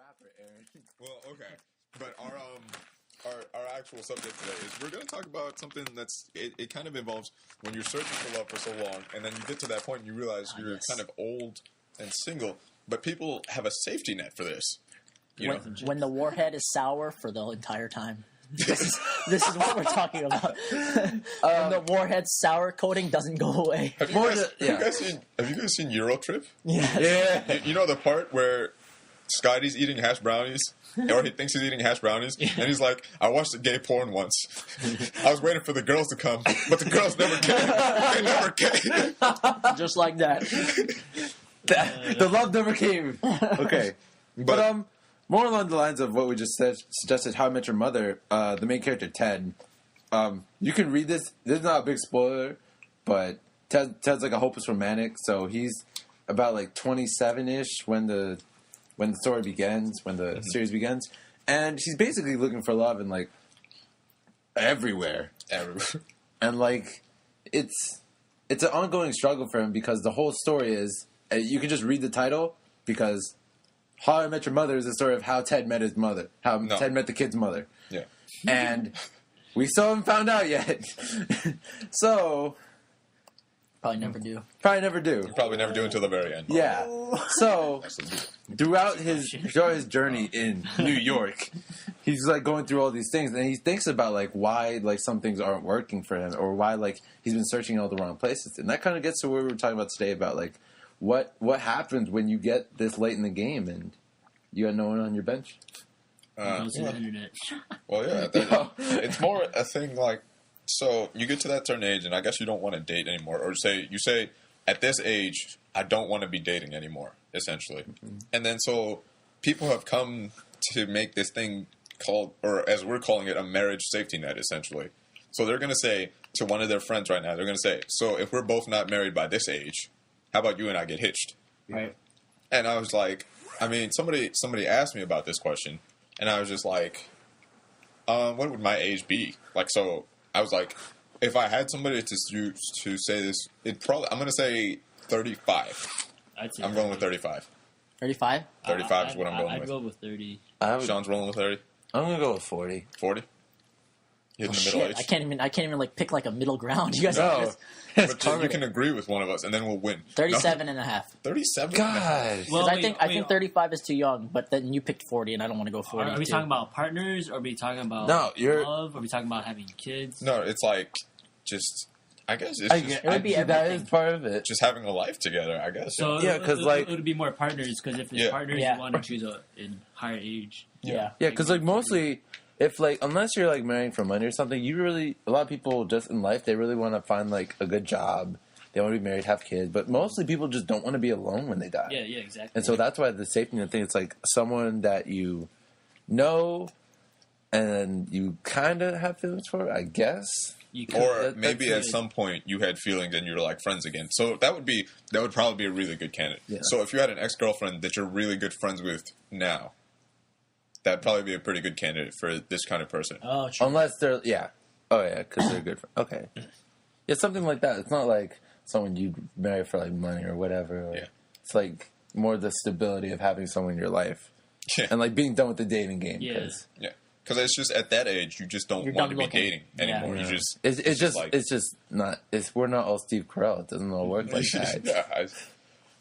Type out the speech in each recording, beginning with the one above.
rapper, Erin. Well, okay, but our actual subject today is we're going to talk about something that's it kind of involves when you're searching for love for so long, and then you get to that point and you realize you're kind of old and single, but people have a safety net for this. When the warhead is sour for the entire time. This is what we're talking about. When the warhead's sour coating doesn't go away. Have you guys seen Euro Trip? Yeah. You know the part where Scotty's eating hash brownies, or he thinks he's eating hash brownies, and he's like, I watched a gay porn once. I was waiting for the girls to come, but the girls never came. They never came. Just like that. The love never came. Okay. But more along the lines of what we just suggested, How I Met Your Mother, the main character, Ted. You can read this. This is not a big spoiler, but Ted's like a hopeless romantic, so he's about like 27-ish when the story begins, when the series begins. And he's basically looking for love in like everywhere. And like it's an ongoing struggle for him because the whole story is you can just read the title because How I Met Your Mother is the story of how Ted met his mother, Ted met the kid's mother. Yeah. And we still haven't found out yet. So Probably never do. probably never do. Probably never do until the very end. Yeah. So throughout his journey in New York, he's like going through all these things, and he thinks about like why like some things aren't working for him, or why like he's been searching in all the wrong places, and that kind of gets to what we were talking about today about like what happens when you get this late in the game and you got no one on your bench. Goes to the internet. Well, yeah, it's more a thing like. So you get to that certain age, and I guess you don't want to date anymore, or you say at this age I don't want to be dating anymore, essentially. Mm-hmm. And then so people have come to make this thing called, or as we're calling it, a marriage safety net, essentially. So they're going to say to one of their friends right now, they're going to say, so if we're both not married by this age, how about you and I get hitched? Right. And I was like, I mean, somebody asked me about this question, and I was just like, what would my age be? Like, so I was like, if I had somebody to say this, I'm going to say 35. I'm going with 35. 35? 35 is what I'm going I'd with. go with 30. Sean's rolling with 30. I'm gonna go with 40. 40. Hitting the middle age. I can't even like pick like a middle ground. You guys No. But you can agree with one of us, and then we'll win. 37 and a half. 37. God. Well, I think 35 is too young, but then you picked 40, and I don't want to go 40. Are we talking about partners? Or are we talking about love? Are we talking about having kids? No, it's like just. I guess it's just. It would be that is part of it. Just having a life together, I guess. So yeah, because like it would be more partners. Because if it's partners, you want to choose a higher age. Yeah. Yeah, because like mostly, if like unless you're like marrying for money or something, a lot of people just in life they really want to find like a good job. They want to be married, have kids, but mostly people just don't want to be alone when they die. Yeah, exactly. And so that's why the safety net thing, it's like someone that you know and you kind of have feelings for, I guess. Or maybe at some point you had feelings and you're like friends again. So that would probably be a really good candidate. Yeah. So if you had an ex-girlfriend that you're really good friends with now, that'd probably be a pretty good candidate for this kind of person. Oh, true. Unless they're, because they're good friends. Okay. Yeah, something like that. It's not like someone you'd marry for like money or whatever. Or it's like more the stability of having someone in your life. Yeah. And like being done with the dating game. Yeah. Because it's just at that age, you just don't want to be dating anymore. Yeah. We're not all Steve Carell. It doesn't all work like that.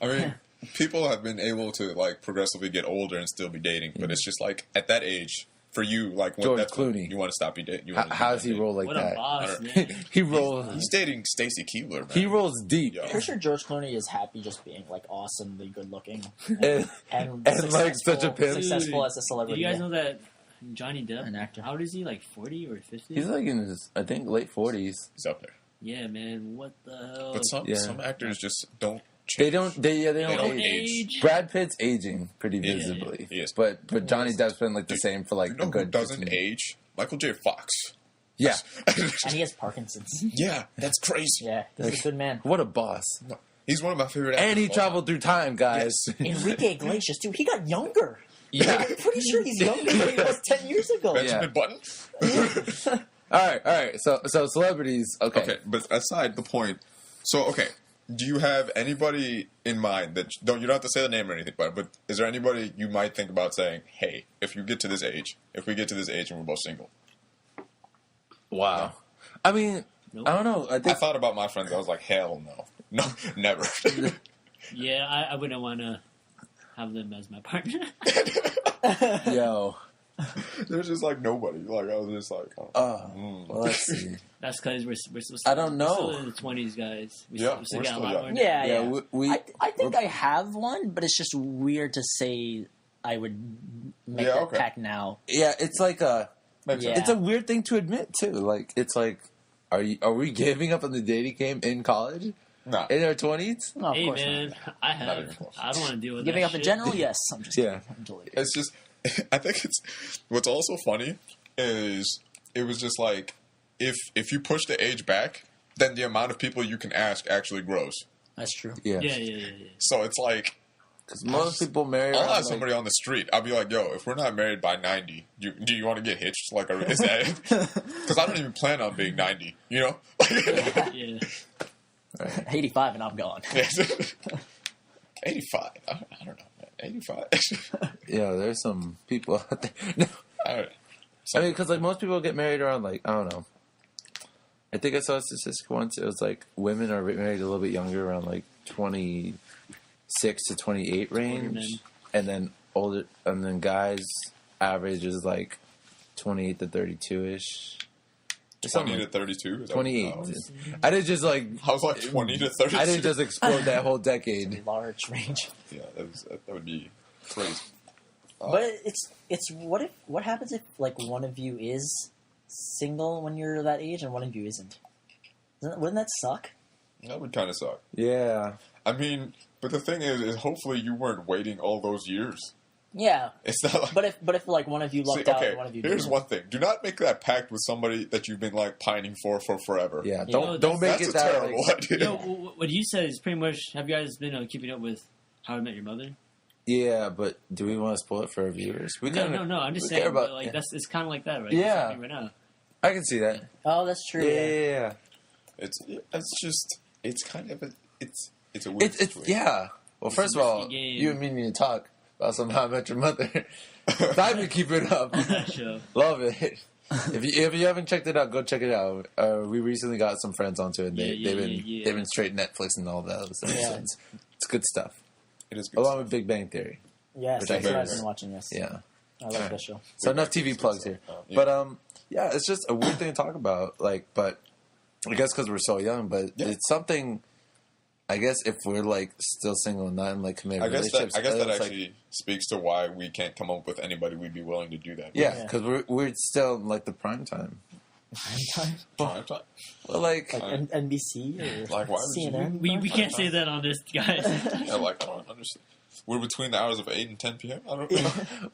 I mean, people have been able to like progressively get older and still be dating, but it's just like at that age, for you, like when George Clooney, you want to stop be dating. How does he roll like what that? A boss, man. He rolls. He's dating Stacy Keebler. Man. He rolls deep. I'm pretty sure George Clooney is happy just being like awesomely good looking and like such a pimp, successful as a celebrity. Do you guys know that Johnny Depp, an actor, how old is he? Like 40 or 50? He's like in his, I think, late 40s. He's up there. Yeah, man. What the hell? But some actors just don't. They don't age. Brad Pitt's aging pretty visibly. He is. But Johnny Depp's been like the same for like a good. Doesn't age? Michael J. Fox. Yeah. And he has Parkinson's. Yeah, that's crazy. Yeah, he's a good man. What a boss. No, he's one of my favorite actors. And he traveled through time, guys. Yes. Enrique Iglesias, dude, he got younger. Yeah. I'm pretty sure he's younger than he was 10 years ago. Benjamin Button? All right. So celebrities, okay. Okay, but aside the point, so, okay, do you have anybody in mind that you don't have to say the name or anything, but is there anybody you might think about saying, hey, if we get to this age and we're both single? Wow. No. I mean, Nope. I don't know. I thought about my friends. I was like, hell no. No, never. Yeah, I wouldn't want to have them as my partner. Yo. There's just like nobody. Like I was just like, well, let's see. That's because we're still. I don't know. We're still in the 20s, guys. We Yeah, still we're got a still lot young. more. Yeah. I think I have one, but it's just weird to say I would make that pact now. Yeah, it's like makes sense. it's a weird thing to admit too. Like it's like, are we giving up on the dating game in college? No. In our 20s? No, of Hey course man, not. I Not even have. close. I don't want to deal with Giving that up in shit. general, yes. I'm just Yeah. kidding. I'm totally It's just, I think it's, what's also funny is it was just like, if you push the age back, then the amount of people you can ask actually grows. That's true. Yeah. Yeah. So it's like, Because most people marry. I'll around, ask somebody on the street. I'll be like, "Yo, if we're not married by 90, do you want to get hitched? Like, is that?" Because I don't even plan on being 90. You know? Yeah. 85 and I'm gone. 85. I don't know, man. 85. Yeah, there's some people out there. No. I mean, Because like most people get married around like, I don't know. I think I saw a statistic once. It was like women are married a little bit younger, around like 26 to 28 range, and then guys average is like 28 to 32 ish. 20 to 32? 28. Oh. I didn't just like. I was like 20 to 32. I didn't just explode that whole decade. Large range. Yeah, that would be crazy. But it's what happens if like one of you is single when you're that age and one of you isn't? Wouldn't that suck? That would kind of suck. Yeah. I mean, but the thing is hopefully you weren't waiting all those years. Yeah. It's not like... But if like one of you lucked out and one of you here's didn't. one thing. Do not make that pact with somebody that you've been like pining for forever. Yeah. know, Don't make That's it a that terrible like, idea. You know, what you said is pretty much. Have you guys been keeping up with How I Met Your Mother? Yeah, but do we want to spoil it for our viewers? We No. kinda- I'm just we saying. care about- But, like it's kind of like that, right? Yeah. It's happening right now. I can see that. Oh, that's true. Yeah. It's just it's kind of it's a weird It's situation. yeah. Well, It's first a of all, risky game. you and me need to talk about some How I Met Your Mother. I've been keeping it up. That show. Love it. If you haven't checked it out, go check it out. We recently got some friends onto it. And they've been straight Netflix and all that. So Yeah. it's good stuff. It is good Along stuff. with Big Bang Theory. Yes, Which that's I what hear I've is- been watching. Yes. Yeah. I love that show. So enough TV plugs here. Yeah. But yeah, it's just a weird thing to talk about. Like, but I guess because we're so young, but Yeah. it's something. I guess if we're like still single and not in like committed I guess relationships, that it's like- actually speaks to why we can't come up with anybody we'd be willing to do that with. yeah, because we're still in, like the prime time. Prime time. Well, like Like NBC or Like, why would you- CNN. We can't say that on this, guys. Yeah, like I don't understand. We're between the hours of 8 and 10 p.m. I don't know.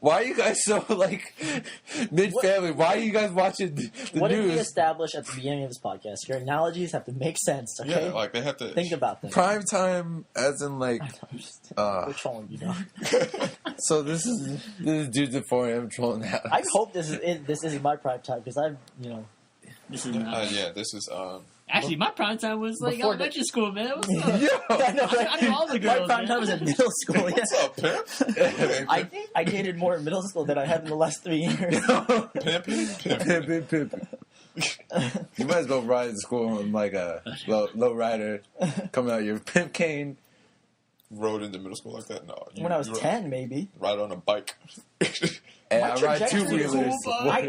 why are you guys so like mid family? Why are you guys watching the What did we news? establish at the beginning of this podcast? Your analogies have to make sense. Okay. Yeah, like they have to Think about them. Prime time, as in like. We're trolling you now. So this is dudes at 4 a.m. trolling out. I hope this is my prime time because I've This is not. yeah, this is Actually, my prime time was like Before elementary school, man. What's up? I know, right? I knew all the My girls. prime man. time was in middle school. Yeah. what's up, pimp? I dated more in middle school than I have in the last 3 years. Pimp. You might as well ride in school on like a low rider coming out your pimp cane. Rode into middle school like that? No. When I was 10, maybe. Ride on a bike. And My I ride trajectory is two-wheelers.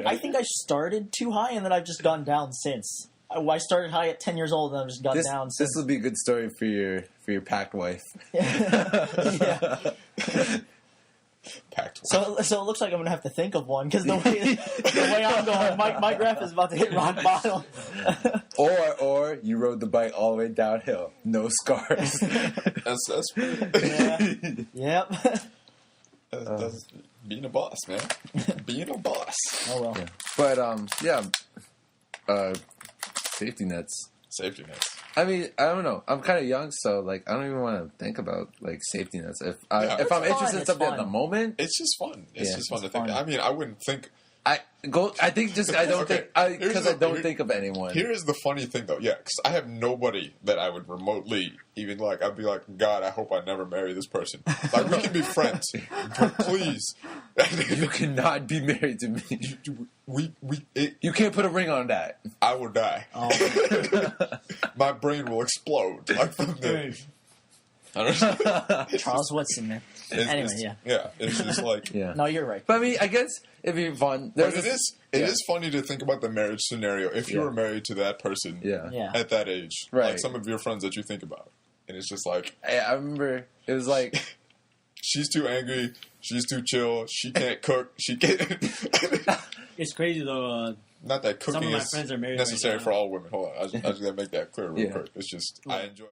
I think I started too high and then I've just gone down since. I started high at 10 years old and I've just gone down This since. will be a good story for your packed wife. Yeah. Packed. So it looks like I'm gonna have to think of one because the way I'm going, my graph is about to hit rock bottom. Or you rode the bike all the way downhill, no scars. That's Yep. that's being a boss, man. Being a boss. Oh well. But safety nets. Safety nets. I mean, I don't know. I'm kind of young, so like I don't even want to think about like safety nets. If I'm It's interested fun, in something at it's the fun. moment, It's just fun. It's Yeah, just fun it's to think. fun. I mean, I wouldn't think I think just I don't Okay, think because I don't think of anyone. Here is the funny thing, though. Yeah, because I have nobody that I would remotely even like. I'd be like, God, I hope I never marry this person. Like, we can be friends, but please, You cannot be married to me. You can't put a ring on that. I will die. Oh. My brain will explode. Like from the. I don't know. Charles Woodson, man. Anyway, yeah, it's just like No, you're right. But I mean, I guess it'd be fun. But it is funny to think about the marriage scenario if you were married to that person at that age. Right. Like some of your friends that you think about. And it's just like... I remember it was like... she's too angry. She's too chill. She can't cook. She can't... It's crazy, though. Not that cooking some of my is friends are married necessary right now. for all women. Hold on. I just got to make that clear real quick. It's just... I enjoy...